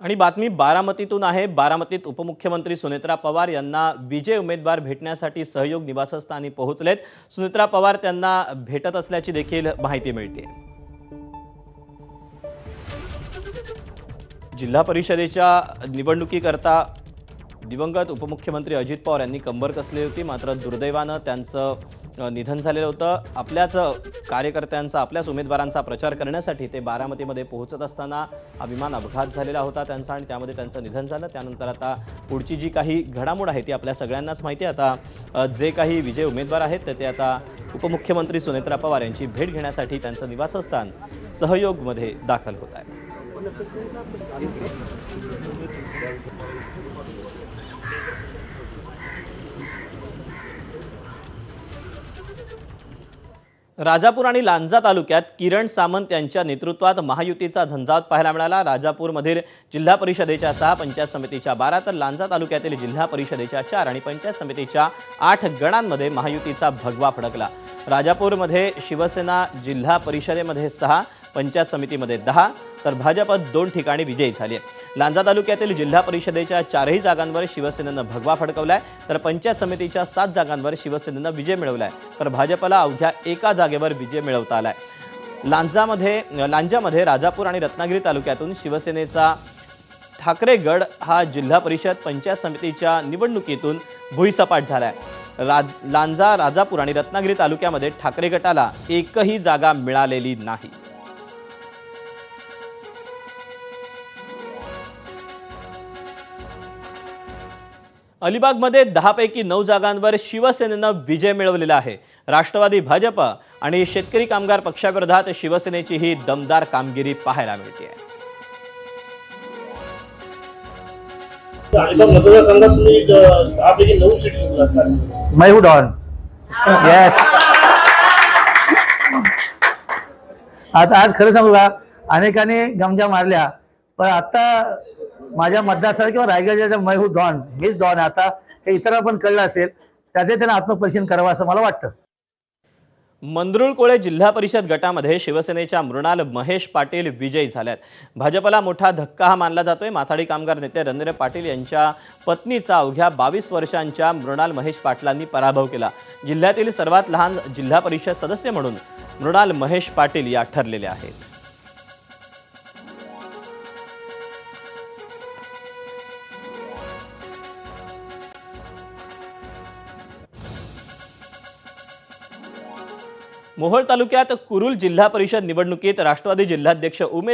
आणि बातमी बारामतीतून आहे। बारामतीत उपमुख्यमंत्री सुनेत्रा पवार यांना विजय उमेदवार भेटण्यासाठी सहयोग निवासस्थानी पोहोचलेत। सुनेत्रा पवार त्यांना भेटत असल्याची देखील माहिती मिळते। जिल्हा परिषदेच्या निवडणुकीकरता दिवंगत उपमुख्यमंत्री अजित पवार यांनी कंबर कसली होती, मात्र दुर्दैवानं त्यांचं निधन झालेलं होतं। आपल्याच कार्यकर्त्यांचा, आपल्याच उमेदवारांचा प्रचार करण्यासाठी ते बारामतीमध्ये पोहोचत असताना हा विमान अपघात झालेला होता त्यांचा आणि त्यामध्ये त्यांचं निधन झालं। त्यानंतर आता पुढची जी काही घडामोड आहे ती आपल्या सगळ्यांनाच माहिती आहे। आता जे काही विजय उमेदवार आहेत ते आता उपमुख्यमंत्री सुनेत्रा पवार यांची भेट घेण्यासाठी त्यांचं निवासस्थान सहयोगमध्ये दाखल होत आहे। राजापूर आणि लांजा तालुक्यात किरण सामंत यांच्या नेतृत्वात महायुतीचा झंझावात पाहायला मिळाला। राजापूरमधील जिल्हा परिषदेच्या 6, पंचायत समितीच्या 12 तर लांजा तालुक्यातील जिल्हा परिषदेच्या 4 आणि पंचायत समितीच्या 8 गणांमध्ये महायुतीचा भगवा फडकला। राजापूरमध्ये शिवसेना जिल्हा परिषदेमध्ये 6, पंचायत समितीमध्ये 10 तर भाजप 2 ठिकाणी विजयी झाली आहे। लांजा तालुक्यातील जिल्हा परिषदेच्या 4ही जागांवर शिवसेनेनं भगवा फडकवलाय तर पंचायत समितीच्या 7 जागांवर शिवसेनेनं विजय मिळवलाय तर भाजपला अवघ्या एका जागेवर विजय मिळवता आलाय। लांजामध्ये राजापूर आणि रत्नागिरी तालुक्यातून शिवसेनेचा ठाकरेगड हा जिल्हा परिषद पंचायत समितीच्या निवडणुकीतून भुईसपाट झालाय। लांजा, राजापूर आणि रत्नागिरी तालुक्यामध्ये ठाकरे गटाला एकही जागा मिळालेली नाही। अलिबागमध्ये 10 पैकी 9 जागांवर शिवसेनेनं विजय मिळवलेला आहे। राष्ट्रवादी, भाजप आणि शेतकरी कामगार पक्षाविरोधात शिवसेनेची ही दमदार कामगिरी पाहायला मिळते। मैं हूं डॉन। यस। आता आज खरं सांगू का, अनेकांनी गमजा मारल्या, पण आता माझ्या मतदारसंघ किंवा रायगडच्या मैं हूं डॉन, मीच डॉन आता हे इतरांना पण कळलं असेल, त्याचे त्यांना आत्मपरीक्षण करावं असं मला वाटतं। मंदरुळकोळे जिल्हा परिषद गटामध्ये शिवसेनेच्या मृणाल महेश पाटील विजयी झाल्यात। भाजपला मोठा धक्का हा मानला जातोय। माथाडी कामगार नेते रणधीर पाटील यांच्या पत्नीचा अवघ्या 22 वर्षांच्या मृणाल महेश पाटलांनी पराभव केला। जिल्ह्यातील सर्वात लहान जिल्हा परिषद सदस्य म्हणून मृणाल महेश पाटील या ठरलेल्या आहेत। मोहोळ तालुक्यात कुरुल जिल्हा परिषद निवडणुकीत राष्ट्रवादी जिल्हाध्यक्ष उमेश